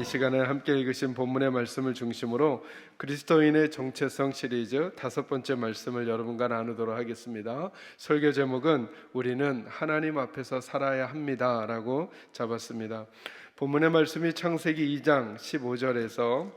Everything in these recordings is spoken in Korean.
이 시간에 함께 읽으신 본문의 말씀을 중심으로 그리스도인의 정체성 시리즈 5번째 말씀을 여러분과 나누도록 하겠습니다. 설교 제목은 우리는 하나님 앞에서 살아야 합니다 라고 잡았습니다. 본문의 말씀이 창세기 2장 15절에서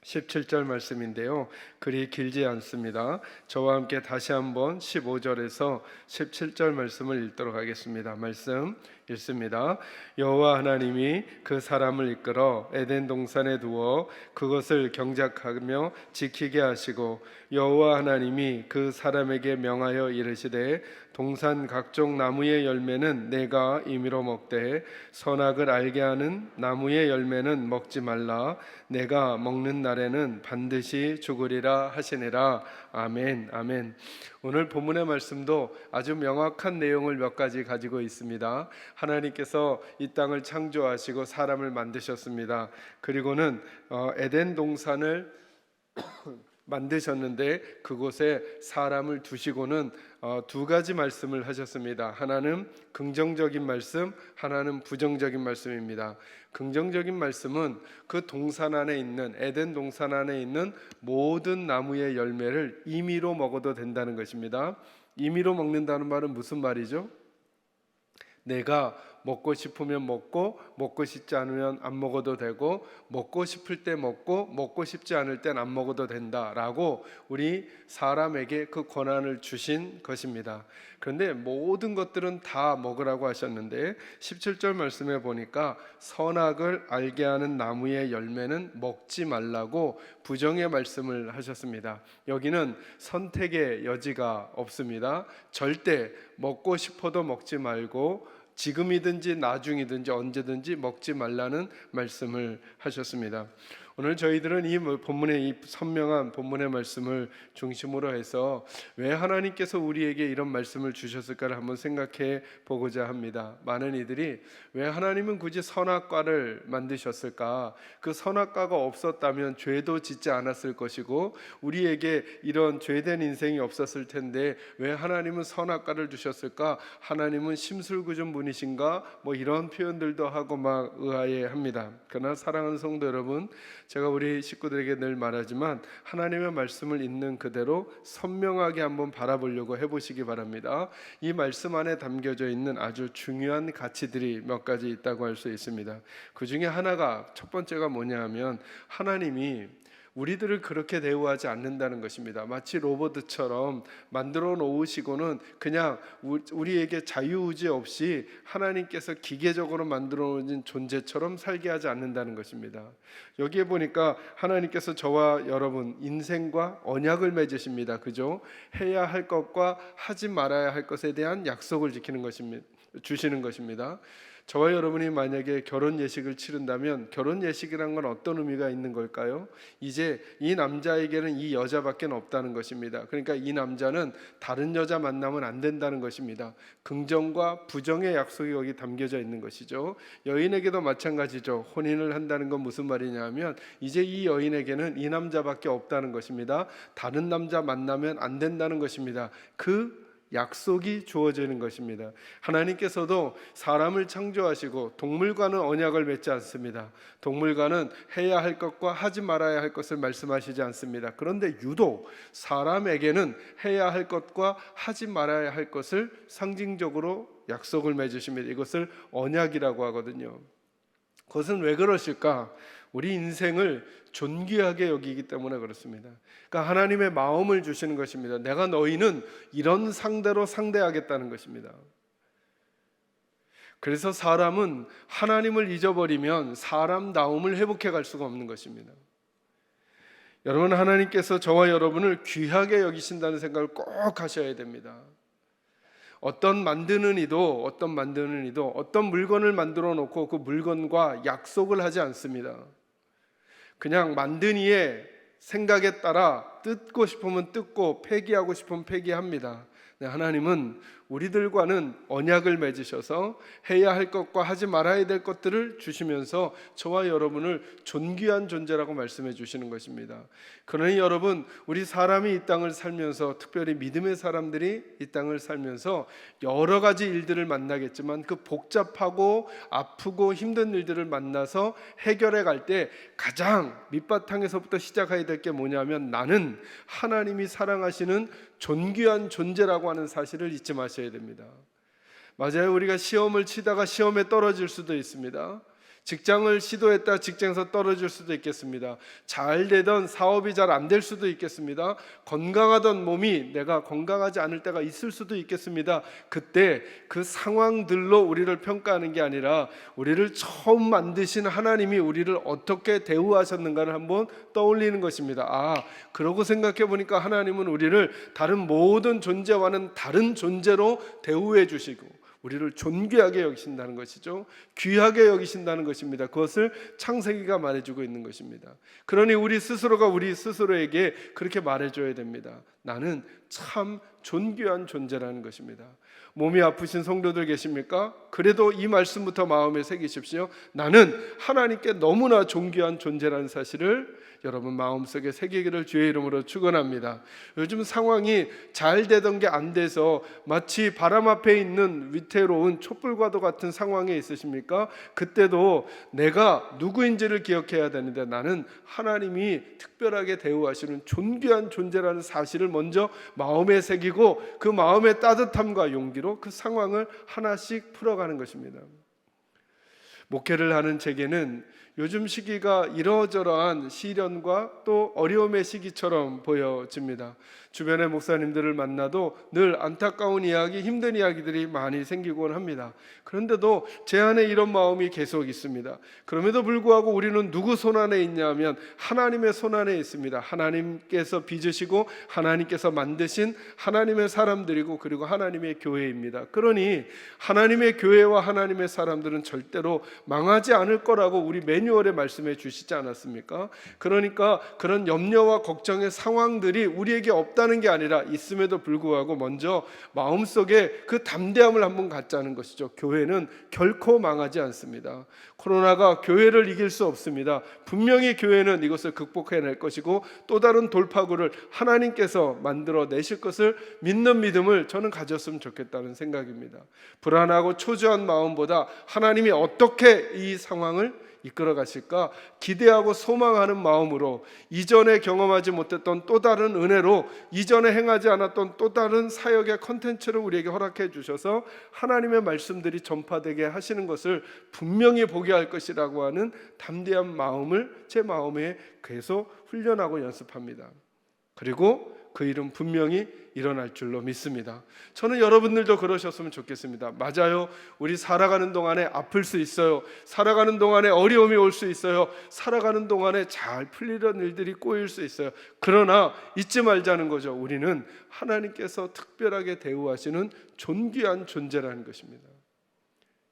17절 말씀인데요, 그리 길지 않습니다. 저와 함께 다시 한번 15절에서 17절 말씀을 읽도록 하겠습니다. 말씀 읽습니다. 여호와 하나님이 그 사람을 이끌어 에덴 동산에 두어 그것을 경작하며 지키게 하시고, 여호와 하나님이 그 사람에게 명하여 이르시되, 동산 각종 나무의 열매는 내가 임의로 먹되 선악을 알게 하는 나무의 열매는 먹지 말라. 내가 먹는 날에는 반드시 죽으리라 하시니라. 아멘. 아멘. 오늘 본문의 말씀도 아주 명확한 내용을 몇 가지 가지고 있습니다. 하나님께서 이 땅을 창조하시고 사람을 만드셨습니다. 그리고는 에덴 동산을 만드셨는데 그곳에 사람을 두시고는 두 가지 말씀을 하셨습니다. 하나는 긍정적인 말씀, 하나는 부정적인 말씀입니다. 긍정적인 말씀은 그 동산 안에 있는, 에덴 동산 안에 있는 모든 나무의 열매를 임의로 먹어도 된다는 것입니다. 임의로 먹는다는 말은 무슨 말이죠? 내가 먹고 싶으면 먹고, 먹고 싶지 않으면 안 먹어도 되고, 먹고 싶을 때 먹고, 먹고 싶지 않을 땐 안 먹어도 된다라고 우리 사람에게 그 권한을 주신 것입니다. 그런데 모든 것들은 다 먹으라고 하셨는데 17절 말씀에 보니까 선악을 알게 하는 나무의 열매는 먹지 말라고 부정의 말씀을 하셨습니다. 여기는 선택의 여지가 없습니다. 절대 먹고 싶어도 먹지 말고 지금이든지 나중이든지 언제든지 먹지 말라는 말씀을 하셨습니다. 오늘 저희들은 이 본문의 이 선명한 본문의 말씀을 중심으로 해서 왜 하나님께서 우리에게 이런 말씀을 주셨을까를 한번 생각해 보고자 합니다. 많은 이들이 왜 하나님은 굳이 선악과를 만드셨을까? 그 선악과가 없었다면 죄도 짓지 않았을 것이고 우리에게 이런 죄된 인생이 없었을 텐데 왜 하나님은 선악과를 주셨을까? 하나님은 심술궂은 분이신가? 이런 표현들도 하고 막 의아해합니다. 그러나 사랑하는 성도 여러분, 제가 우리 식구들에게 늘 말하지만 하나님의 말씀을 있는 그대로 선명하게 한번 바라보려고 해보시기 바랍니다. 이 말씀 안에 담겨져 있는 아주 중요한 가치들이 몇 가지 있다고 할 수 있습니다. 그 중에 하나가, 첫 번째가 뭐냐 하면 하나님이 우리들을 그렇게 대우하지 않는다는 것입니다. 마치 로봇처럼 만들어 놓으시고는 그냥 우리에게 자유의지 없이 하나님께서 기계적으로 만들어 놓은 존재처럼 살게 하지 않는다는 것입니다. 여기에 보니까 하나님께서 저와 여러분 인생과 언약을 맺으십니다. 그죠? 해야 할 것과 하지 말아야 할 것에 대한 약속을 지키는 것입니다. 주시는 것입니다. 저와 여러분이 만약에 결혼 예식을 치른다면 결혼 예식이란 건 어떤 의미가 있는 걸까요? 이제 이 남자에게는 이 여자밖에 없다는 것입니다. 그러니까 이 남자는 다른 여자 만나면 안 된다는 것입니다. 긍정과 부정의 약속이 여기 담겨져 있는 것이죠. 여인에게도 마찬가지죠. 혼인을 한다는 건 무슨 말이냐 하면 이제 이 여인에게는 이 남자밖에 없다는 것입니다. 다른 남자 만나면 안 된다는 것입니다. 그 약속이 주어지는 것입니다. 하나님께서도 사람을 창조하시고 동물과는 언약을 맺지 않습니다. 동물과는 해야 할 것과 하지 말아야 할 것을 말씀하시지 않습니다. 그런데 유독 사람에게는 해야 할 것과 하지 말아야 할 것을 상징적으로 약속을 맺으십니다. 이것을 언약이라고 하거든요. 그것은 왜 그러실까? 우리 인생을 존귀하게 여기기 때문에 그렇습니다. 그러니까 하나님의 마음을 주시는 것입니다. 내가 너희는 이런 상대로 상대하겠다는 것입니다. 그래서 사람은 하나님을 잊어버리면 사람다움을 회복해 갈 수가 없는 것입니다. 여러분, 하나님께서 저와 여러분을 귀하게 여기신다는 생각을 꼭 하셔야 됩니다. 어떤 만드는 이도 어떤 물건을 만들어 놓고 그 물건과 약속을 하지 않습니다. 그냥 만든 이의 생각에 따라 뜯고 싶으면 뜯고 폐기하고 싶으면 폐기합니다. 네, 하나님은 우리들과는 언약을 맺으셔서 해야 할 것과 하지 말아야 될 것들을 주시면서 저와 여러분을 존귀한 존재라고 말씀해 주시는 것입니다. 그러니 여러분, 우리 사람이 이 땅을 살면서, 특별히 믿음의 사람들이 이 땅을 살면서 여러 가지 일들을 만나겠지만 그 복잡하고 아프고 힘든 일들을 만나서 해결해 갈 때 가장 밑바탕에서부터 시작해야 될 게 뭐냐면, 나는 하나님이 사랑하시는 존귀한 존재라고 하는 사실을 잊지 마셔야 됩니다. 맞아요. 우리가 시험을 치다가 시험에 떨어질 수도 있습니다. 직장을 시도했다 직장에서 떨어질 수도 있겠습니다. 잘 되던 사업이 잘 안 될 수도 있겠습니다. 건강하던 몸이 내가 건강하지 않을 때가 있을 수도 있겠습니다. 그때 그 상황들로 우리를 평가하는 게 아니라 우리를 처음 만드신 하나님이 우리를 어떻게 대우하셨는가를 한번 떠올리는 것입니다. 그러고 생각해 보니까 하나님은 우리를 다른 모든 존재와는 다른 존재로 대우해 주시고 우리를 존귀하게 여기신다는 것이죠. 귀하게 여기신다는 것입니다. 그것을 창세기가 말해주고 있는 것입니다. 그러니 우리 스스로가 우리 스스로에게 그렇게 말해줘야 됩니다. 나는 참 존귀한 존재라는 것입니다. 몸이 아프신 성도들 계십니까? 그래도 이 말씀부터 마음에 새기십시오. 나는 하나님께 너무나 존귀한 존재라는 사실을 여러분 마음속에 새기기를 주의 이름으로 축원합니다. 요즘 상황이 잘 되던 게 안 돼서 마치 바람 앞에 있는 위태로운 촛불과도 같은 상황에 있으십니까? 그때도 내가 누구인지를 기억해야 되는데, 나는 하나님이 특별하게 대우하시는 존귀한 존재라는 사실을 먼저 마음에 새기고 그 마음의 따뜻함과 용기로 그 상황을 하나씩 풀어가는 것입니다. 목회를 하는 제게는 요즘 시기가 이러저러한 시련과 또 어려움의 시기처럼 보여집니다. 주변의 목사님들을 만나도 늘 안타까운 이야기, 힘든 이야기들이 많이 생기곤 합니다. 그런데도 제 안에 이런 마음이 계속 있습니다. 그럼에도 불구하고 우리는 누구 손 안에 있냐면 하나님의 손 안에 있습니다. 하나님께서 빚으시고 하나님께서 만드신 하나님의 사람들이고 그리고 하나님의 교회입니다. 그러니 하나님의 교회와 하나님의 사람들은 절대로 망하지 않을 거라고 우리 매뉴얼에 말씀해 주시지 않았습니까? 그러니까 그런 염려와 걱정의 상황들이 우리에게 없다는 게 아니라 있음에도 불구하고 먼저 마음속에 그 담대함을 한번 갖자는 것이죠. 교회는 결코 망하지 않습니다. 코로나가 교회를 이길 수 없습니다. 분명히 교회는 이것을 극복해낼 것이고 또 다른 돌파구를 하나님께서 만들어 내실 것을 믿는 믿음을 저는 가졌으면 좋겠다는 생각입니다. 불안하고 초조한 마음보다 하나님이 어떻게 이 상황을 이끌어 가실까 기대하고 소망하는 마음으로, 이전에 경험하지 못했던 또 다른 은혜로, 이전에 행하지 않았던 또 다른 사역의 컨텐츠를 우리에게 허락해 주셔서 하나님의 말씀들이 전파되게 하시는 것을 분명히 보게 할 것이라고 하는 담대한 마음을 제 마음에 계속 훈련하고 연습합니다. 그리고 그 일은 분명히 일어날 줄로 믿습니다. 저는 여러분들도 그러셨으면 좋겠습니다. 맞아요. 우리 살아가는 동안에 아플 수 있어요. 살아가는 동안에 어려움이 올 수 있어요. 살아가는 동안에 잘 풀리던 일들이 꼬일 수 있어요. 그러나 잊지 말자는 거죠. 우리는 하나님께서 특별하게 대우하시는 존귀한 존재라는 것입니다.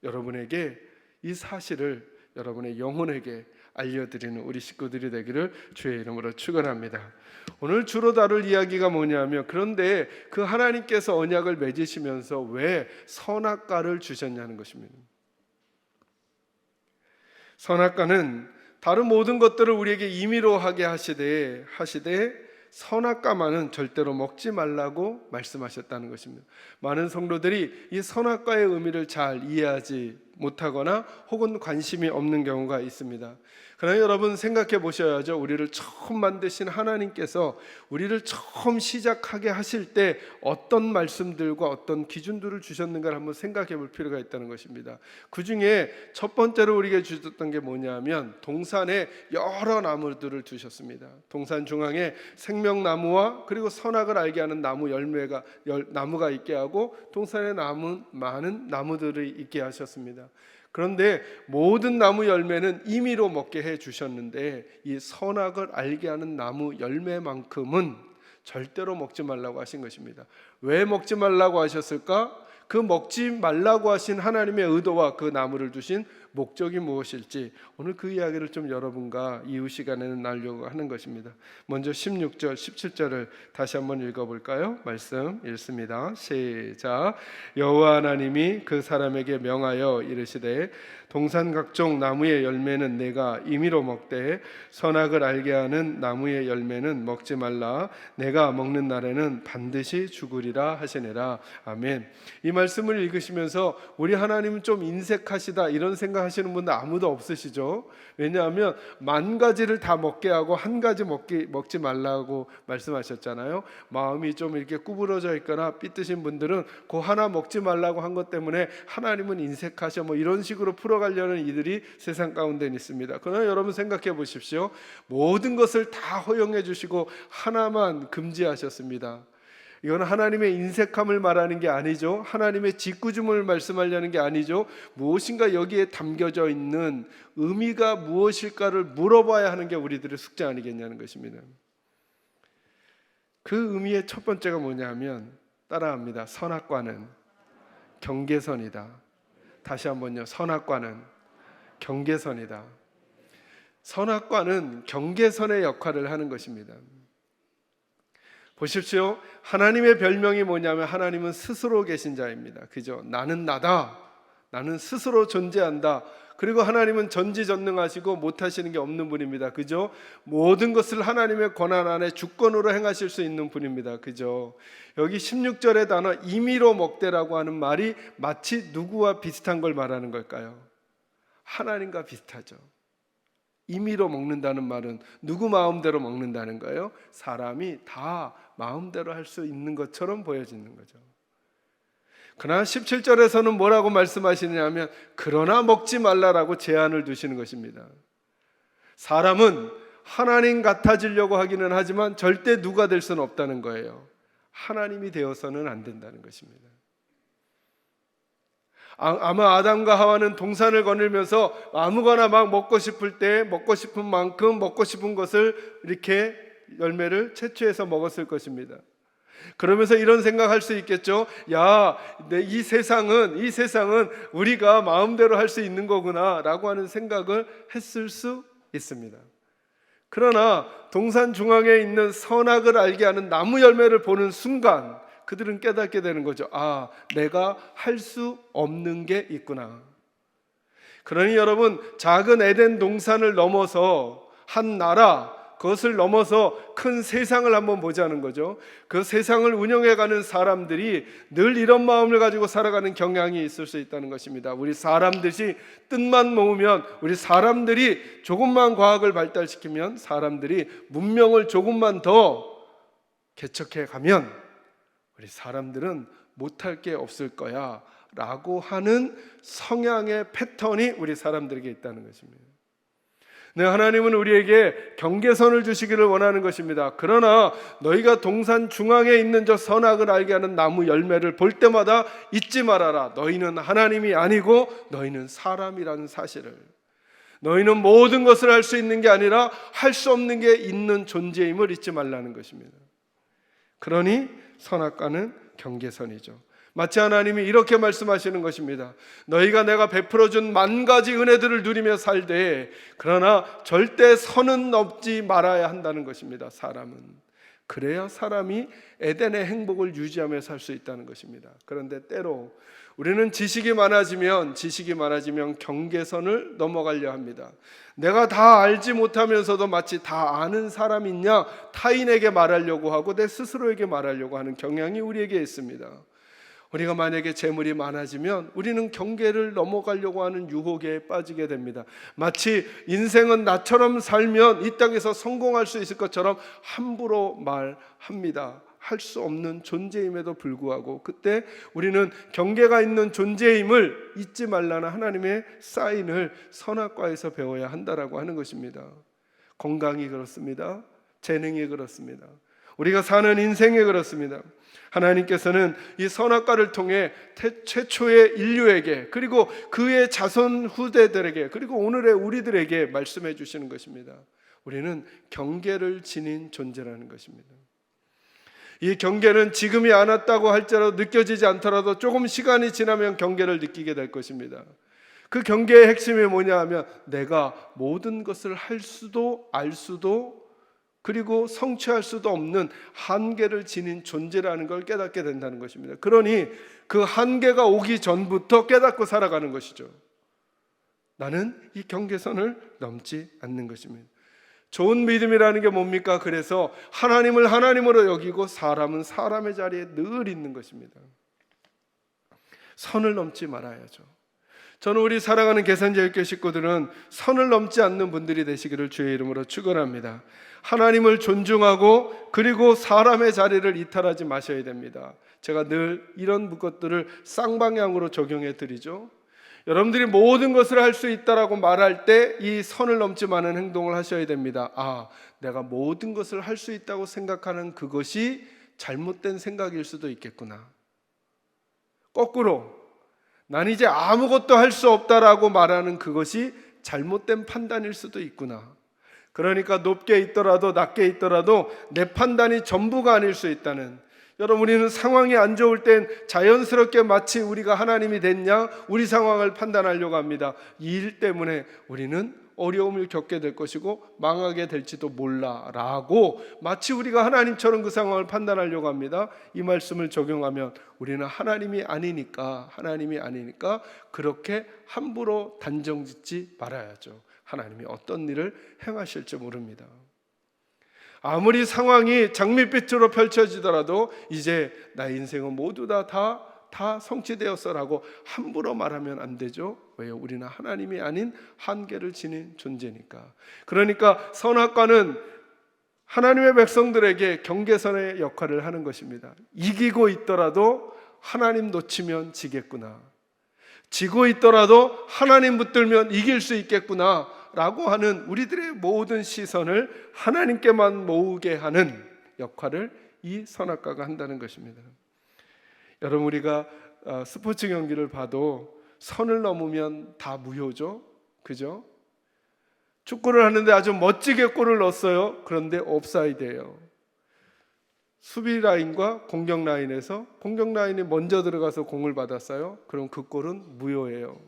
여러분에게 이 사실을 여러분의 영혼에게 알려드리는 우리 식구들이 되기를 주의 이름으로 축원합니다. 오늘 주로 다룰 이야기가 뭐냐면, 그런데 그 하나님께서 언약을 맺으시면서 왜 선악과를 주셨냐는 것입니다. 선악과는 다른 모든 것들을 우리에게 임의로 하게 하시되 선악과만은 절대로 먹지 말라고 말씀하셨다는 것입니다. 많은 성도들이 이 선악과의 의미를 잘 이해하지 못하거나 혹은 관심이 없는 경우가 있습니다. 그러나 여러분 생각해 보셔야죠. 우리를 처음 만드신 하나님께서 우리를 처음 시작하게 하실 때 어떤 말씀들과 어떤 기준들을 주셨는가를 한번 생각해 볼 필요가 있다는 것입니다. 그 중에 첫 번째로 우리에게 주셨던 게 뭐냐면, 동산에 여러 나무들을 두셨습니다. 동산 중앙에 생명나무와 그리고 선악을 알게 하는 나무가 있게 하고, 동산에 많은 나무들이 있게 하셨습니다. 그런데 모든 나무 열매는 임의로 먹게 해 주셨는데, 이 선악을 알게 하는 나무 열매만큼은 절대로 먹지 말라고 하신 것입니다. 왜 먹지 말라고 하셨을까? 그 먹지 말라고 하신 하나님의 의도와 그 나무를 두신 목적이 무엇일지 오늘 그 이야기를 좀 여러분과 이후 시간에는 나누려고 하는 것입니다. 먼저 16절, 17절을 다시 한번 읽어볼까요? 말씀 읽습니다. 시작. 여호와 하나님이 그 사람에게 명하여 이르시되 동산 각종 나무의 열매는 내가 임의로 먹되 선악을 알게 하는 나무의 열매는 먹지 말라. 내가 먹는 날에는 반드시 죽으리라 하시니라. 아멘. 이 말씀을 읽으시면서 우리 하나님은 좀 인색하시다 이런 생각하시는 분들 아무도 없으시죠? 왜냐하면 만 가지를 다 먹게 하고 한 가지 먹지 말라고 말씀하셨잖아요. 마음이 좀 이렇게 구부러져 있거나 삐뜨신 분들은 그 하나 먹지 말라고 한 것 때문에 하나님은 인색하셔 뭐 이런 식으로 풀어가려는 이들이 세상 가운데 있습니다. 그러나 여러분 생각해 보십시오. 모든 것을 다 허용해 주시고 하나만 금지하셨습니다. 이건 하나님의 인색함을 말하는 게 아니죠. 하나님의 짓궂음을 말씀하려는 게 아니죠. 무엇인가 여기에 담겨져 있는 의미가 무엇일까를 물어봐야 하는 게 우리들의 숙제 아니겠냐는 것입니다. 그 의미의 첫 번째가 뭐냐면 따라합니다. 선악과는 경계선이다. 다시 한번요. 선악과는 경계선이다. 선악과는 경계선의 역할을 하는 것입니다. 보십시오. 하나님의 별명이 뭐냐면 하나님은 스스로 계신 자입니다. 그죠? 나는 나다. 나는 스스로 존재한다. 그리고 하나님은 전지전능하시고 못하시는 게 없는 분입니다. 그죠? 모든 것을 하나님의 권한 안에 주권으로 행하실 수 있는 분입니다. 그죠? 여기 16절의 단어 임의로 먹되라고 하는 말이 마치 누구와 비슷한 걸 말하는 걸까요? 하나님과 비슷하죠. 임의로 먹는다는 말은 누구 마음대로 먹는다는 거예요? 사람이 다 마음대로 할 수 있는 것처럼 보여지는 거죠. 그러나 17절에서는 뭐라고 말씀하시느냐면 그러나 먹지 말라라고 제한을 두시는 것입니다. 사람은 하나님 같아지려고 하기는 하지만 절대 누가 될 수는 없다는 거예요. 하나님이 되어서는 안 된다는 것입니다. 아마 아담과 하와는 동산을 거닐면서 아무거나 막 먹고 싶을 때 먹고 싶은 만큼 먹고 싶은 것을 이렇게 열매를 채취해서 먹었을 것입니다. 그러면서 이런 생각할 수 있겠죠. 야, 이 세상은 우리가 마음대로 할 수 있는 거구나라고 하는 생각을 했을 수 있습니다. 그러나 동산 중앙에 있는 선악을 알게 하는 나무 열매를 보는 순간 그들은 깨닫게 되는 거죠. 아, 내가 할 수 없는 게 있구나. 그러니 여러분, 작은 에덴 동산을 넘어서 한 나라, 그것을 넘어서 큰 세상을 한번 보자는 거죠. 그 세상을 운영해가는 사람들이 늘 이런 마음을 가지고 살아가는 경향이 있을 수 있다는 것입니다. 우리 사람들이 뜻만 모으면, 우리 사람들이 조금만 과학을 발달시키면, 사람들이 문명을 조금만 더 개척해 가면 우리 사람들은 못할 게 없을 거야 라고 하는 성향의 패턴이 우리 사람들에게 있다는 것입니다. 네, 하나님은 우리에게 경계선을 주시기를 원하는 것입니다. 그러나 너희가 동산 중앙에 있는 저 선악을 알게 하는 나무 열매를 볼 때마다 잊지 말아라. 너희는 하나님이 아니고 너희는 사람이라는 사실을. 너희는 모든 것을 할 수 있는 게 아니라 할 수 없는 게 있는 존재임을 잊지 말라는 것입니다. 그러니 선악과는 경계선이죠. 마치 하나님이 이렇게 말씀하시는 것입니다. 너희가 내가 베풀어준 만 가지 은혜들을 누리며 살되 그러나 절대 선은 넘지 말아야 한다는 것입니다. 사람은 그래야 사람이 에덴의 행복을 유지하며 살 수 있다는 것입니다. 그런데 때로 우리는 지식이 많아지면 경계선을 넘어가려 합니다. 내가 다 알지 못하면서도 마치 다 아는 사람이냐 타인에게 말하려고 하고 내 스스로에게 말하려고 하는 경향이 우리에게 있습니다. 우리가 만약에 재물이 많아지면 우리는 경계를 넘어가려고 하는 유혹에 빠지게 됩니다. 마치 인생은 나처럼 살면 이 땅에서 성공할 수 있을 것처럼 함부로 말합니다. 할 수 없는 존재임에도 불구하고 그때 우리는 경계가 있는 존재임을 잊지 말라는 하나님의 사인을 선악과에서 배워야 한다라고 하는 것입니다. 건강이 그렇습니다. 재능이 그렇습니다. 우리가 사는 인생이 그렇습니다. 하나님께서는 이 선악과를 통해 최초의 인류에게 그리고 그의 자손 후대들에게 그리고 오늘의 우리들에게 말씀해 주시는 것입니다. 우리는 경계를 지닌 존재라는 것입니다. 이 경계는 지금이 안 왔다고 할지라도 느껴지지 않더라도 조금 시간이 지나면 경계를 느끼게 될 것입니다. 그 경계의 핵심이 뭐냐 하면 내가 모든 것을 할 수도 알 수도 그리고 성취할 수도 없는 한계를 지닌 존재라는 걸 깨닫게 된다는 것입니다. 그러니 그 한계가 오기 전부터 깨닫고 살아가는 것이죠. 나는 이 경계선을 넘지 않는 것입니다. 좋은 믿음이라는 게 뭡니까? 그래서 하나님을 하나님으로 여기고 사람은 사람의 자리에 늘 있는 것입니다. 선을 넘지 말아야죠. 저는 우리 사랑하는 계산제일교 식구들은 선을 넘지 않는 분들이 되시기를 주의 이름으로 축원합니다. 하나님을 존중하고 그리고 사람의 자리를 이탈하지 마셔야 됩니다. 제가 늘 이런 것들을 쌍방향으로 적용해 드리죠. 여러분들이 모든 것을 할 수 있다라고 말할 때 이 선을 넘지 않은 행동을 하셔야 됩니다. 내가 모든 것을 할 수 있다고 생각하는 그것이 잘못된 생각일 수도 있겠구나. 거꾸로 난 이제 아무것도 할 수 없다라고 말하는 그것이 잘못된 판단일 수도 있구나. 그러니까 높게 있더라도 낮게 있더라도 내 판단이 전부가 아닐 수 있다는, 여러분, 우리는 상황이 안 좋을 땐 자연스럽게 마치 우리가 하나님이 됐냐 우리 상황을 판단하려고 합니다. 이 일 때문에 우리는 어려움을 겪게 될 것이고 망하게 될지도 몰라 라고 마치 우리가 하나님처럼 그 상황을 판단하려고 합니다. 이 말씀을 적용하면 우리는 하나님이 아니니까 그렇게 함부로 단정짓지 말아야죠. 하나님이 어떤 일을 행하실지 모릅니다. 아무리 상황이 장밋빛으로 펼쳐지더라도 이제 나의 인생은 모두 다 성취되었어라고 함부로 말하면 안 되죠. 왜요? 우리는 하나님이 아닌 한계를 지닌 존재니까. 그러니까 선악과는 하나님의 백성들에게 경계선의 역할을 하는 것입니다. 이기고 있더라도 하나님 놓치면 지겠구나, 지고 있더라도 하나님 붙들면 이길 수 있겠구나 라고 하는 우리들의 모든 시선을 하나님께만 모으게 하는 역할을 이 선악과가 한다는 것입니다. 여러분, 우리가 스포츠 경기를 봐도 선을 넘으면 다 무효죠. 그죠? 축구를 하는데 아주 멋지게 골을 넣었어요. 그런데 옵사이드예요. 수비 라인과 공격 라인에서 공격 라인이 먼저 들어가서 공을 받았어요. 그럼 그 골은 무효예요.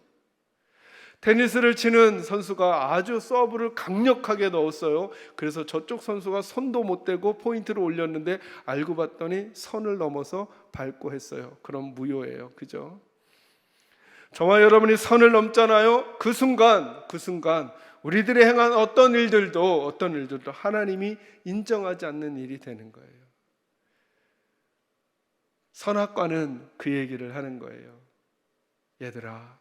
테니스를 치는 선수가 아주 서브를 강력하게 넣었어요. 그래서 저쪽 선수가 손도 못 대고 포인트를 올렸는데 알고 봤더니 선을 넘어서 밟고 했어요. 그럼 무효예요. 그죠? 저와 여러분이 선을 넘잖아요. 그 순간 우리들이 행한 어떤 일들도 하나님이 인정하지 않는 일이 되는 거예요. 선악과는 그 얘기를 하는 거예요. 얘들아,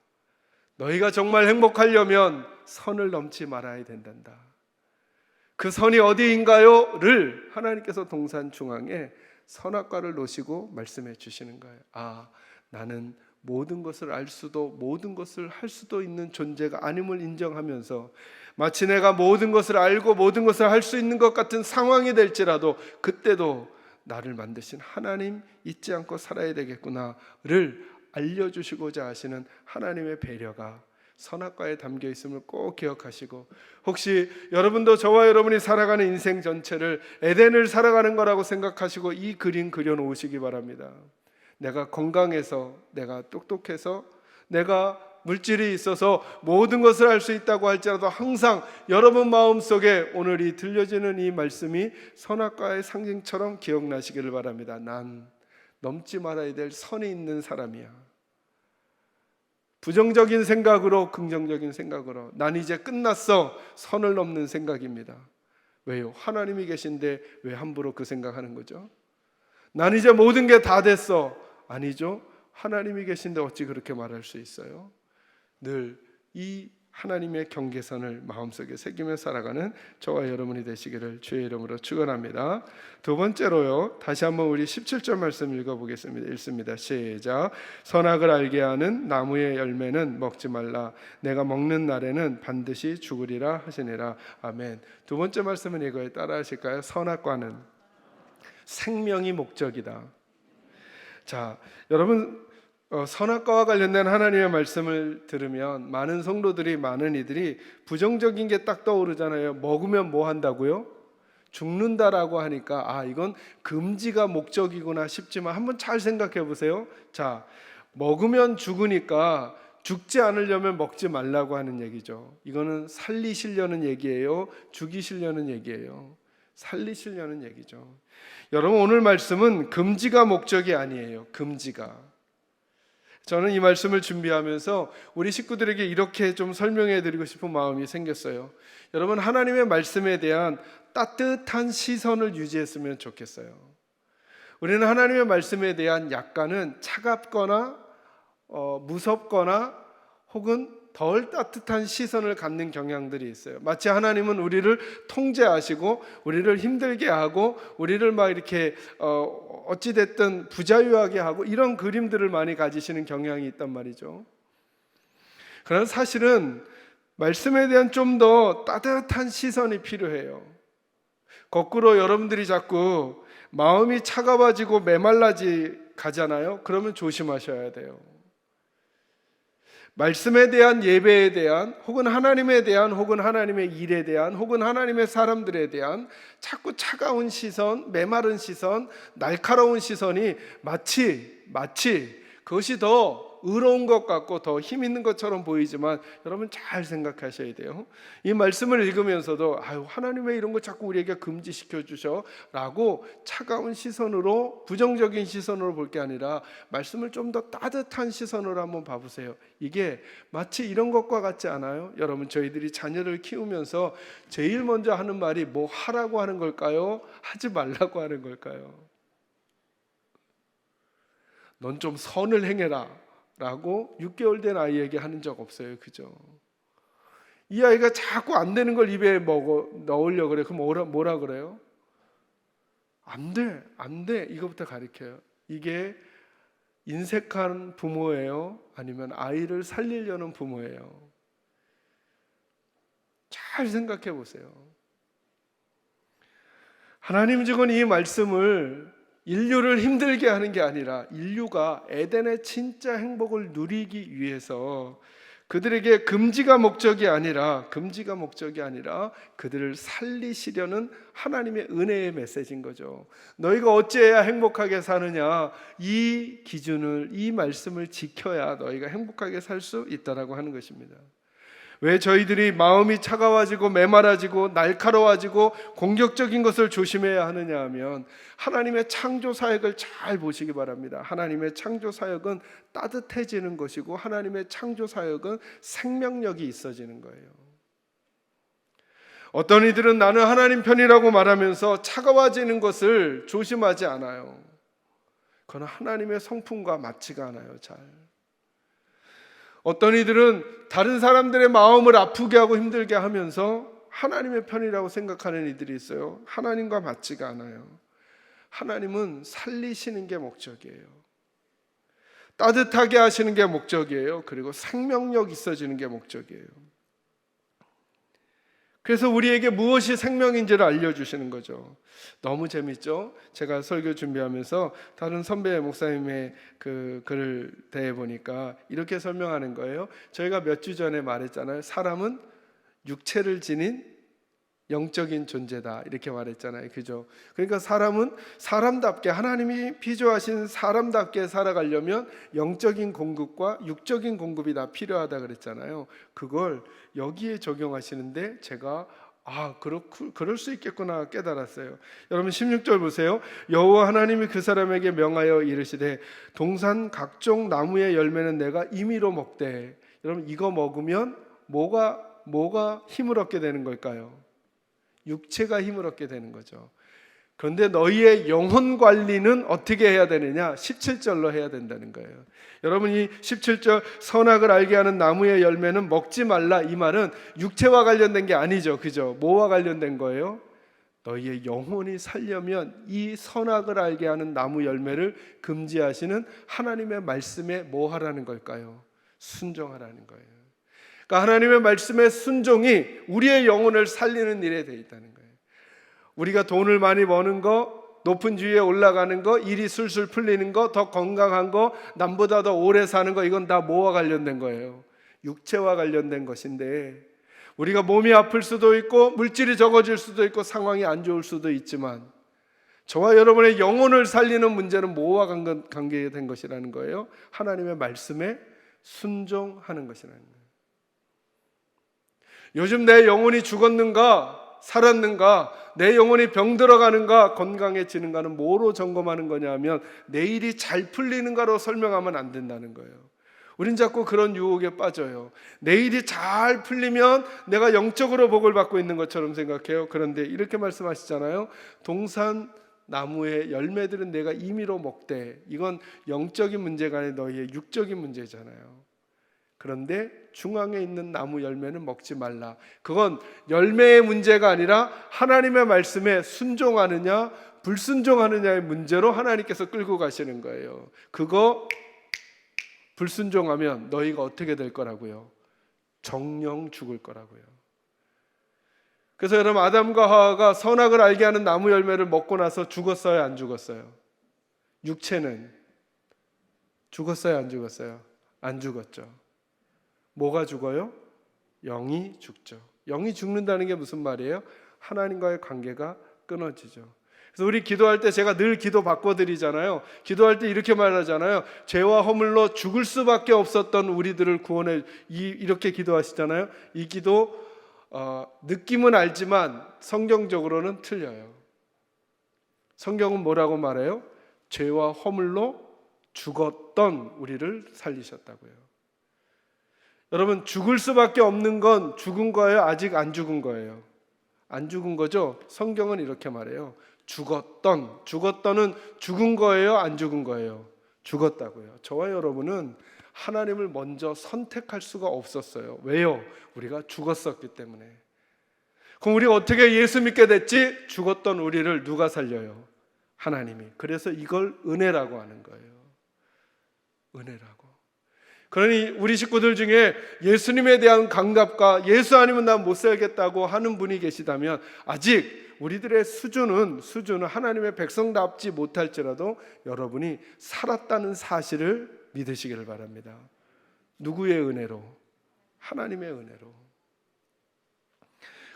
너희가 정말 행복하려면 선을 넘지 말아야 된단다. 그 선이 어디인가요? 를 하나님께서 동산 중앙에 선악과를 놓으시고 말씀해 주시는 거예요. 나는 모든 것을 알 수도 모든 것을 할 수도 있는 존재가 아님을 인정하면서 마치 내가 모든 것을 알고 모든 것을 할 수 있는 것 같은 상황이 될지라도 그때도 나를 만드신 하나님 잊지 않고 살아야 되겠구나를 알려주시고자 하시는 하나님의 배려가 선악과에 담겨 있음을 꼭 기억하시고, 혹시 여러분도 저와 여러분이 살아가는 인생 전체를 에덴을 살아가는 거라고 생각하시고 이 그림 그려놓으시기 바랍니다. 내가 건강해서, 내가 똑똑해서, 내가 물질이 있어서 모든 것을 할 수 있다고 할지라도 항상 여러분 마음속에 오늘 이 들려지는 이 말씀이 선악과의 상징처럼 기억나시기를 바랍니다. 난 넘지 말아야 될 선이 있는 사람이야. 부정적인 생각으로 긍정적인 생각으로 난 이제 끝났어, 선을 넘는 생각입니다. 왜요? 하나님이 계신데 왜 함부로 그 생각하는 거죠? 난 이제 모든 게 다 됐어. 아니죠. 하나님이 계신데 어찌 그렇게 말할 수 있어요? 늘 이 하나님의 경계선을 마음속에 새기며 살아가는 저와 여러분이 되시기를 주의 이름으로 축원합니다. 두 번째로요, 다시 한번 우리 17절 말씀 읽어보겠습니다. 읽습니다. 시작. 선악을 알게 하는 나무의 열매는 먹지 말라. 내가 먹는 날에는 반드시 죽으리라 하시니라. 아멘. 두 번째 말씀은 이거에 따라 하실까요? 선악과는 생명이 목적이다. 자, 여러분, 선악과와 관련된 하나님의 말씀을 들으면 많은 성도들이, 많은 이들이 부정적인 게 딱 떠오르잖아요. 먹으면 뭐 한다고요? 죽는다라고 하니까 이건 금지가 목적이구나 싶지만 한번 잘 생각해 보세요. 자, 먹으면 죽으니까 죽지 않으려면 먹지 말라고 하는 얘기죠. 이거는 살리시려는 얘기예요? 죽이시려는 얘기예요? 살리시려는 얘기죠. 여러분, 오늘 말씀은 금지가 목적이 아니에요. 금지가. 저는 이 말씀을 준비하면서 우리 식구들에게 이렇게 좀 설명해 드리고 싶은 마음이 생겼어요. 여러분, 하나님의 말씀에 대한 따뜻한 시선을 유지했으면 좋겠어요. 우리는 하나님의 말씀에 대한 약간은 차갑거나 무섭거나 혹은 덜 따뜻한 시선을 갖는 경향들이 있어요. 마치 하나님은 우리를 통제하시고 우리를 힘들게 하고 우리를 막 이렇게 어찌됐든 부자유하게 하고 이런 그림들을 많이 가지시는 경향이 있단 말이죠. 그러나 사실은 말씀에 대한 좀 더 따뜻한 시선이 필요해요. 거꾸로 여러분들이 자꾸 마음이 차가워지고 메말라지 가잖아요. 그러면 조심하셔야 돼요. 말씀에 대한, 예배에 대한, 혹은 하나님에 대한, 혹은 하나님의 일에 대한, 혹은 하나님의 사람들에 대한 자꾸 차가운 시선, 메마른 시선, 날카로운 시선이 마치 그것이 더 의로운 것 같고 더 힘 있는 것처럼 보이지만 여러분 잘 생각하셔야 돼요. 이 말씀을 읽으면서도 하나님 왜 이런 거 자꾸 우리에게 금지시켜 주셔? 라고 차가운 시선으로, 부정적인 시선으로 볼 게 아니라 말씀을 좀 더 따뜻한 시선으로 한번 봐보세요. 이게 마치 이런 것과 같지 않아요? 여러분, 저희들이 자녀를 키우면서 제일 먼저 하는 말이 뭐 하라고 하는 걸까요? 하지 말라고 하는 걸까요? 넌 좀 선을 행해라 라고 6개월 된 아이에게 하는 적 없어요. 그죠? 이 아이가 자꾸 안 되는 걸 입에 넣으려고 그래. 그럼 뭐라 그래요? 안 돼. 이거부터 가르쳐요. 이게 인색한 부모예요? 아니면 아이를 살리려는 부모예요? 잘 생각해 보세요. 하나님 지금 이 말씀을 인류를 힘들게 하는 게 아니라 인류가 에덴의 진짜 행복을 누리기 위해서 그들에게 금지가 목적이 아니라 그들을 살리시려는 하나님의 은혜의 메시지인 거죠. 너희가 어찌해야 행복하게 사느냐, 이 기준을, 이 말씀을 지켜야 너희가 행복하게 살 수 있다라고 하는 것입니다. 왜 저희들이 마음이 차가워지고 메마라지고 날카로워지고 공격적인 것을 조심해야 하느냐 하면 하나님의 창조 사역을 잘 보시기 바랍니다. 하나님의 창조 사역은 따뜻해지는 것이고 하나님의 창조 사역은 생명력이 있어지는 거예요. 어떤 이들은 나는 하나님 편이라고 말하면서 차가워지는 것을 조심하지 않아요. 그건 하나님의 성품과 맞지가 않아요. 잘. 어떤 이들은 다른 사람들의 마음을 아프게 하고 힘들게 하면서 하나님의 편이라고 생각하는 이들이 있어요. 하나님과 맞지가 않아요. 하나님은 살리시는 게 목적이에요. 따뜻하게 하시는 게 목적이에요. 그리고 생명력 있어지는 게 목적이에요. 그래서 우리에게 무엇이 생명인지를 알려주시는 거죠. 너무 재밌죠? 제가 설교 준비하면서 다른 선배 목사님의 그 글을 대해보니까 이렇게 설명하는 거예요. 저희가 몇 주 전에 말했잖아요. 사람은 육체를 지닌 영적인 존재다 이렇게 말했잖아요. 그죠? 그러니까 사람은 사람답게, 하나님이 피조하신 사람답게 살아가려면 영적인 공급과 육적인 공급이 다 필요하다 그랬잖아요. 그걸 여기에 적용하시는데 제가 그럴 수 있겠구나 깨달았어요. 여러분 16절 보세요. 여호와 하나님이 그 사람에게 명하여 이르시되 동산 각종 나무의 열매는 내가 임의로 먹되. 여러분 이거 먹으면 뭐가 힘을 얻게 되는 걸까요? 육체가 힘을 얻게 되는 거죠. 그런데 너희의 영혼 관리는 어떻게 해야 되느냐? 17절로 해야 된다는 거예요. 여러분 이 17절 선악을 알게 하는 나무의 열매는 먹지 말라, 이 말은 육체와 관련된 게 아니죠. 그죠? 뭐와 관련된 거예요? 너희의 영혼이 살려면 이 선악을 알게 하는 나무 열매를 금지하시는 하나님의 말씀에 뭐 하라는 걸까요? 순종하라는 거예요. 그러니까 하나님의 말씀의 순종이 우리의 영혼을 살리는 일에 되어 있다는 거예요. 우리가 돈을 많이 버는 거, 높은 지위에 올라가는 거, 일이 술술 풀리는 거, 더 건강한 거, 남보다 더 오래 사는 거, 이건 다 뭐와 관련된 거예요? 육체와 관련된 것인데 우리가 몸이 아플 수도 있고 물질이 적어질 수도 있고 상황이 안 좋을 수도 있지만 저와 여러분의 영혼을 살리는 문제는 뭐와 관계된 것이라는 거예요? 하나님의 말씀에 순종하는 것이라는 거예요. 요즘 내 영혼이 죽었는가 살았는가, 내 영혼이 병들어가는가 건강해지는가는 뭐로 점검하는 거냐 하면 내일이 잘 풀리는가로 설명하면 안 된다는 거예요. 우린 자꾸 그런 유혹에 빠져요. 내일이 잘 풀리면 내가 영적으로 복을 받고 있는 것처럼 생각해요. 그런데 이렇게 말씀하시잖아요. 동산 나무의 열매들은 내가 임의로 먹되, 이건 영적인 문제가 아니라 너희의 육적인 문제잖아요. 그런데 중앙에 있는 나무 열매는 먹지 말라. 그건 열매의 문제가 아니라 하나님의 말씀에 순종하느냐 불순종하느냐의 문제로 하나님께서 끌고 가시는 거예요. 그거 불순종하면 너희가 어떻게 될 거라고요? 정령 죽을 거라고요. 그래서 여러분, 아담과 하와가 선악을 알게 하는 나무 열매를 먹고 나서 죽었어요, 안 죽었어요? 육체는 죽었어요, 안 죽었어요? 안 죽었죠. 뭐가 죽어요? 영이 죽죠. 영이 죽는다는 게 무슨 말이에요? 하나님과의 관계가 끊어지죠. 그래서 우리 기도할 때 제가 늘 기도 바꿔드리잖아요. 기도할 때 이렇게 말하잖아요. 죄와 허물로 죽을 수밖에 없었던 우리들을 구원해, 이렇게 기도하시잖아요. 이 기도 느낌은 알지만 성경적으로는 틀려요. 성경은 뭐라고 말해요? 죄와 허물로 죽었던 우리를 살리셨다고요. 여러분, 죽을 수밖에 없는 건 죽은 거예요? 아직 안 죽은 거예요? 안 죽은 거죠? 성경은 이렇게 말해요. 죽었던은 죽은 거예요? 안 죽은 거예요? 죽었다고요. 저와 여러분은 하나님을 먼저 선택할 수가 없었어요. 왜요? 우리가 죽었었기 때문에. 그럼 우리가 어떻게 예수 믿게 됐지? 죽었던 우리를 누가 살려요? 하나님이. 그래서 이걸 은혜라고 하는 거예요. 은혜라고. 그러니 우리 식구들 중에 예수님에 대한 감각과 예수 아니면 난 못 살겠다고 하는 분이 계시다면, 아직 우리들의 수준은 하나님의 백성답지 못할지라도 여러분이 살았다는 사실을 믿으시기를 바랍니다. 누구의 은혜로? 하나님의 은혜로.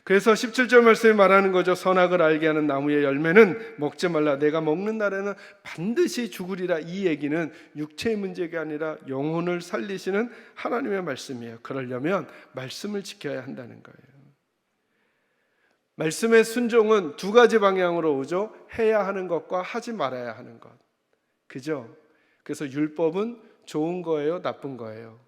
그래서 17절 말씀이 말하는 거죠. 선악을 알게 하는 나무의 열매는 먹지 말라. 내가 먹는 날에는 반드시 죽으리라. 이 얘기는 육체의 문제가 아니라 영혼을 살리시는 하나님의 말씀이에요. 그러려면 말씀을 지켜야 한다는 거예요. 말씀의 순종은 두 가지 방향으로 오죠. 해야 하는 것과 하지 말아야 하는 것. 그죠? 그래서 율법은 좋은 거예요, 나쁜 거예요?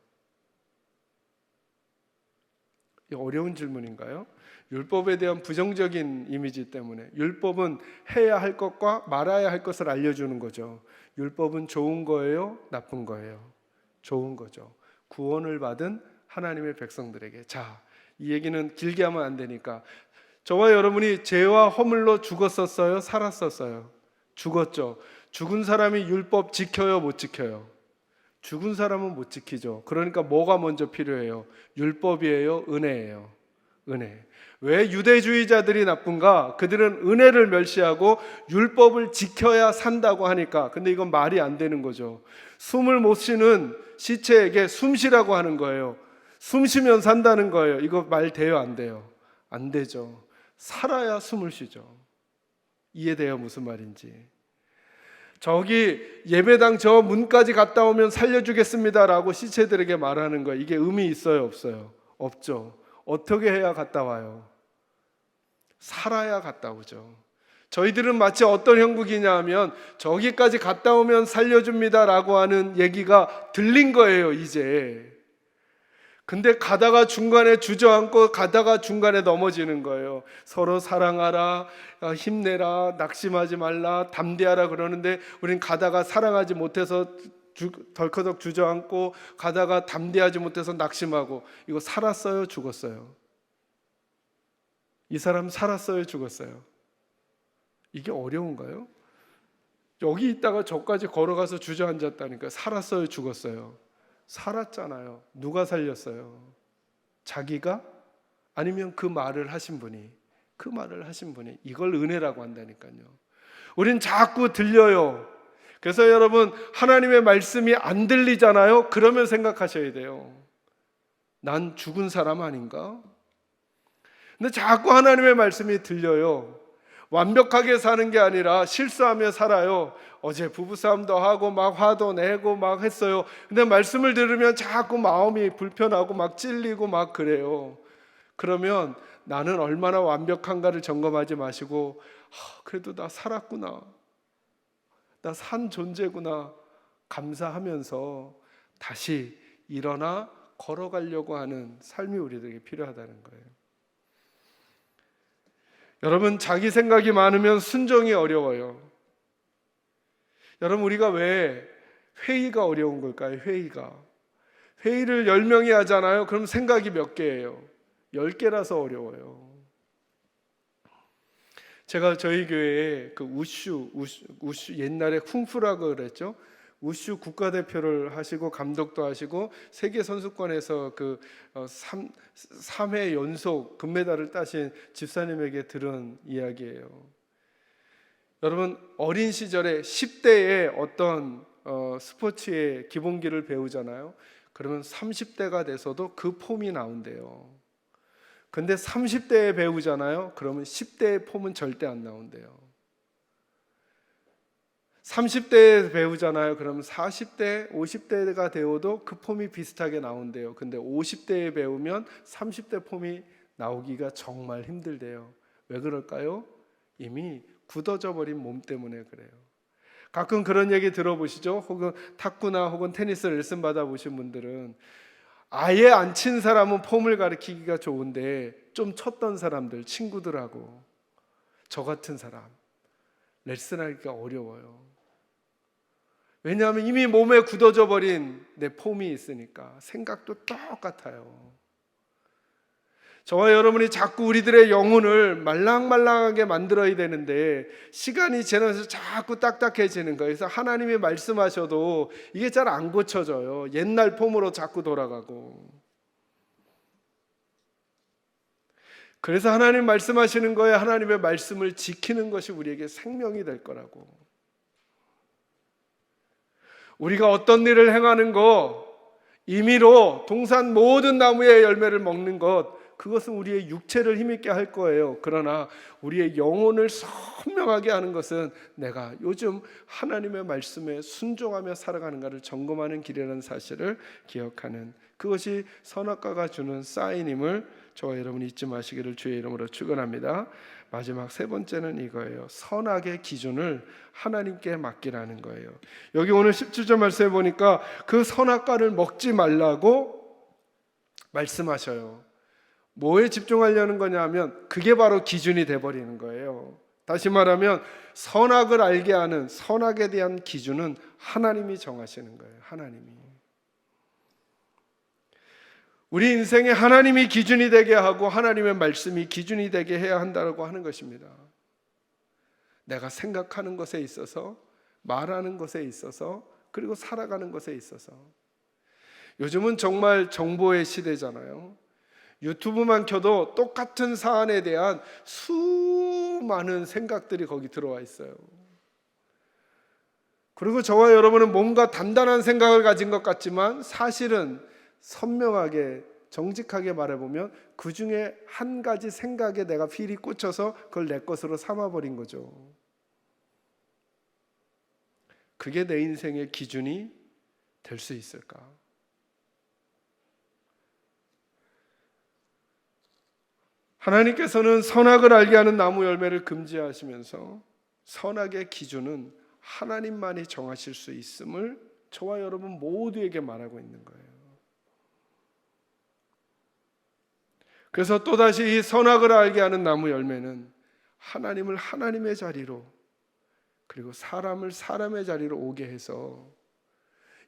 이거 어려운 질문인가요? 율법에 대한 부정적인 이미지 때문에. 율법은 해야 할 것과 말아야 할 것을 알려주는 거죠. 율법은 좋은 거예요, 나쁜 거예요? 좋은 거죠. 구원을 받은 하나님의 백성들에게. 자, 이 얘기는 길게 하면 안 되니까, 저와 여러분이 죄와 허물로 죽었었어요, 살았었어요? 죽었죠. 죽은 사람이 율법 지켜요, 못 지켜요? 죽은 사람은 못 지키죠. 그러니까 뭐가 먼저 필요해요? 율법이에요, 은혜예요? 은혜. 왜 유대주의자들이 나쁜가? 그들은 은혜를 멸시하고 율법을 지켜야 산다고 하니까. 근데 이건 말이 안 되는 거죠. 숨을 못 쉬는 시체에게 숨 쉬라고 하는 거예요. 숨 쉬면 산다는 거예요. 이거 말 돼요, 안 돼요? 안 되죠. 살아야 숨을 쉬죠. 이해돼요, 무슨 말인지? 저기 예배당 저 문까지 갔다 오면 살려주겠습니다라고 시체들에게 말하는 거예요. 이게 의미 있어요, 없어요? 없죠. 어떻게 해야 갔다 와요? 살아야 갔다 오죠. 저희들은 마치 어떤 형국이냐 하면 저기까지 갔다 오면 살려줍니다라고 하는 얘기가 들린 거예요, 이제. 근데 가다가 중간에 주저앉고 가다가 중간에 넘어지는 거예요. 서로 사랑하라, 힘내라, 낙심하지 말라, 담대하라 그러는데 우린 가다가 사랑하지 못해서 덜커덕 주저앉고, 가다가 담대하지 못해서 낙심하고. 이거 살았어요, 죽었어요? 이 사람 살았어요, 죽었어요? 이게 어려운가요? 여기 있다가 저까지 걸어가서 주저앉았다니까. 살았어요, 죽었어요? 살았잖아요. 누가 살렸어요? 자기가? 아니면 그 말을 하신 분이? 그 말을 하신 분이. 이걸 은혜라고 한다니까요. 우린 자꾸 들려요. 그래서 여러분, 하나님의 말씀이 안 들리잖아요. 그러면 생각하셔야 돼요. 난 죽은 사람 아닌가? 근데 자꾸 하나님의 말씀이 들려요. 완벽하게 사는 게 아니라 실수하며 살아요. 어제 부부싸움도 하고 막 화도 내고 막 했어요. 근데 말씀을 들으면 자꾸 마음이 불편하고 막 찔리고 막 그래요. 그러면 나는 얼마나 완벽한가를 점검하지 마시고 그래도 나 살았구나, 나 산 존재구나 감사하면서 다시 일어나 걸어가려고 하는 삶이 우리들에게 필요하다는 거예요. 여러분, 자기 생각이 많으면 순종이 어려워요. 여러분, 우리가 왜 회의가 어려운 걸까요? 회의를 10명이 하잖아요. 그럼 생각이 몇 개예요? 10개라서 어려워요. 제가 저희 교회에 그 우슈 옛날에 쿵푸라고 그랬죠. 우슈 국가대표를 하시고 감독도 하시고 세계 선수권에서 그 3회 연속 금메달을 따신 집사님에게 들은 이야기예요. 여러분, 어린 시절에 10대에 어떤 스포츠의 기본기를 배우잖아요. 그러면 30대가 돼서도 그 폼이 나온대요. 근데 30대에 배우잖아요. 그러면 10대의 폼은 절대 안 나온대요. 30대에 배우잖아요. 그러면 40대, 50대가 되어도 그 폼이 비슷하게 나온대요. 근데 50대에 배우면 30대 폼이 나오기가 정말 힘들대요. 왜 그럴까요? 이미 굳어져 버린 몸 때문에 그래요. 가끔 그런 얘기 들어보시죠? 혹은 탁구나 혹은 테니스 레슨 받아보신 분들은 아예 안 친 사람은 폼을 가리키기가 좋은데 좀 쳤던 사람들, 친구들하고 저 같은 사람 레슨하기가 어려워요. 왜냐하면 이미 몸에 굳어져 버린 내 폼이 있으니까. 생각도 똑같아요. 저와 여러분이 자꾸 우리들의 영혼을 말랑말랑하게 만들어야 되는데 시간이 지나서 자꾸 딱딱해지는 거예요. 그래서 하나님이 말씀하셔도 이게 잘 안 고쳐져요. 옛날 폼으로 자꾸 돌아가고. 그래서 하나님 말씀하시는 거예요. 하나님의 말씀을 지키는 것이 우리에게 생명이 될 거라고. 우리가 어떤 일을 행하는 것, 임의로 동산 모든 나무의 열매를 먹는 것, 그것은 우리의 육체를 힘있게 할 거예요. 그러나 우리의 영혼을 선명하게 하는 것은 내가 요즘 하나님의 말씀에 순종하며 살아가는가를 점검하는 길이라는 사실을 기억하는, 그것이 선악과가 주는 사인임을 저와 여러분이 잊지 마시기를 주의 이름으로 축원합니다. 마지막 세 번째는 이거예요. 선악의 기준을 하나님께 맡기라는 거예요. 여기 오늘 17절 말씀에 보니까 그 선악과를 먹지 말라고 말씀하셔요. 뭐에 집중하려는 거냐 하면 그게 바로 기준이 돼버리는 거예요. 다시 말하면 선악을 알게 하는, 선악에 대한 기준은 하나님이 정하시는 거예요. 하나님이. 우리 인생에 하나님이 기준이 되게 하고 하나님의 말씀이 기준이 되게 해야 한다고 하는 것입니다. 내가 생각하는 것에 있어서, 말하는 것에 있어서, 그리고 살아가는 것에 있어서. 요즘은 정말 정보의 시대잖아요. 유튜브만 켜도 똑같은 사안에 대한 수많은 생각들이 거기 들어와 있어요. 그리고 저와 여러분은 뭔가 단단한 생각을 가진 것 같지만 사실은 선명하게 정직하게 말해보면 그 중에 한 가지 생각에 내가 필이 꽂혀서 그걸 내 것으로 삼아버린 거죠. 그게 내 인생의 기준이 될 수 있을까? 하나님께서는 선악을 알게 하는 나무 열매를 금지하시면서 선악의 기준은 하나님만이 정하실 수 있음을 저와 여러분 모두에게 말하고 있는 거예요. 그래서 또다시 이 선악을 알게 하는 나무 열매는 하나님을 하나님의 자리로, 그리고 사람을 사람의 자리로 오게 해서,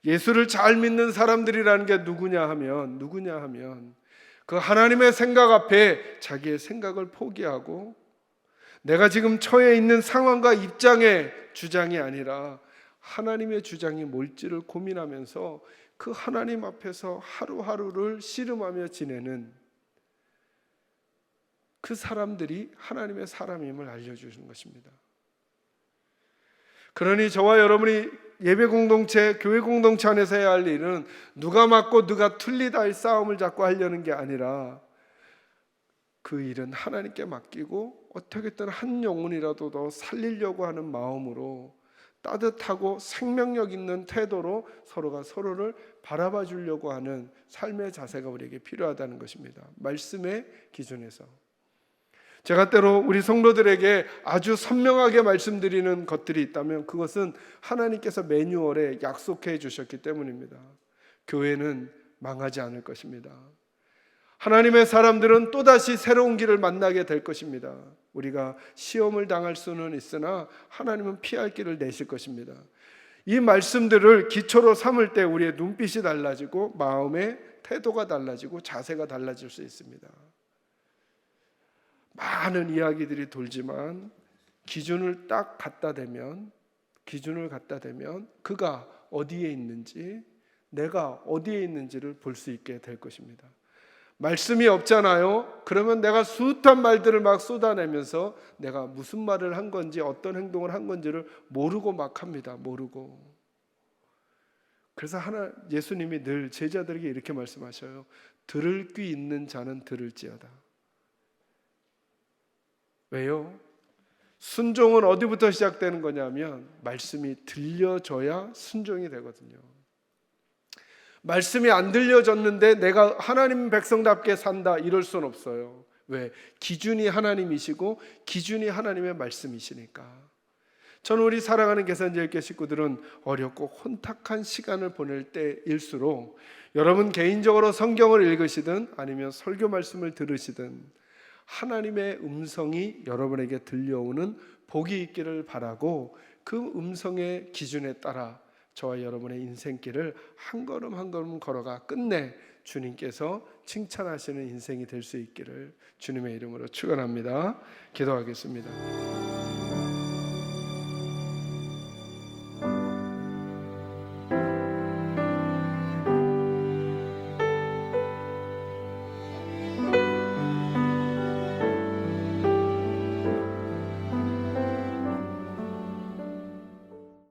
예수를 잘 믿는 사람들이라는 게 누구냐 하면 그 하나님의 생각 앞에 자기의 생각을 포기하고 내가 지금 처해 있는 상황과 입장의 주장이 아니라 하나님의 주장이 뭘지를 고민하면서 그 하나님 앞에서 하루하루를 씨름하며 지내는 그 사람들이 하나님의 사람임을 알려주는 것입니다. 그러니 저와 여러분이 예배 공동체, 교회 공동체 안에서 해야 할 일은 누가 맞고 누가 틀리다의 싸움을 자꾸 하려는 게 아니라 그 일은 하나님께 맡기고 어떻게든 한 영혼이라도 더 살리려고 하는 마음으로 따뜻하고 생명력 있는 태도로 서로가 서로를 바라봐 주려고 하는 삶의 자세가 우리에게 필요하다는 것입니다. 말씀의 기준에서. 제가 때로 우리 성도들에게 아주 선명하게 말씀드리는 것들이 있다면 그것은 하나님께서 매뉴얼에 약속해 주셨기 때문입니다. 교회는 망하지 않을 것입니다. 하나님의 사람들은 또다시 새로운 길을 만나게 될 것입니다. 우리가 시험을 당할 수는 있으나 하나님은 피할 길을 내실 것입니다. 이 말씀들을 기초로 삼을 때 우리의 눈빛이 달라지고 마음의 태도가 달라지고 자세가 달라질 수 있습니다. 많은 이야기들이 돌지만 기준을 딱 갖다 대면 그가 어디에 있는지, 내가 어디에 있는지를 볼 수 있게 될 것입니다. 말씀이 없잖아요. 그러면 내가 숱한 말들을 막 쏟아내면서 내가 무슨 말을 한 건지 어떤 행동을 한 건지를 모르고 막 합니다. 모르고. 그래서 예수님이 늘 제자들에게 이렇게 말씀하셔요. 들을 귀 있는 자는 들을지어다. 왜요? 순종은 어디부터 시작되는 거냐면 말씀이 들려져야 순종이 되거든요. 말씀이 안 들려졌는데 내가 하나님 백성답게 산다 이럴 수는 없어요. 왜? 기준이 하나님이시고 기준이 하나님의 말씀이시니까. 저는 우리 사랑하는 계산제일교 식구들은 어렵고 혼탁한 시간을 보낼 때일수록 여러분 개인적으로 성경을 읽으시든 아니면 설교 말씀을 들으시든 하나님의 음성이 여러분에게 들려오는 복이 있기를 바라고 그 음성의 기준에 따라 저와 여러분의 인생길을 한 걸음 한 걸음 걸어가 끝내 주님께서 칭찬하시는 인생이 될 수 있기를 주님의 이름으로 축원합니다. 기도하겠습니다.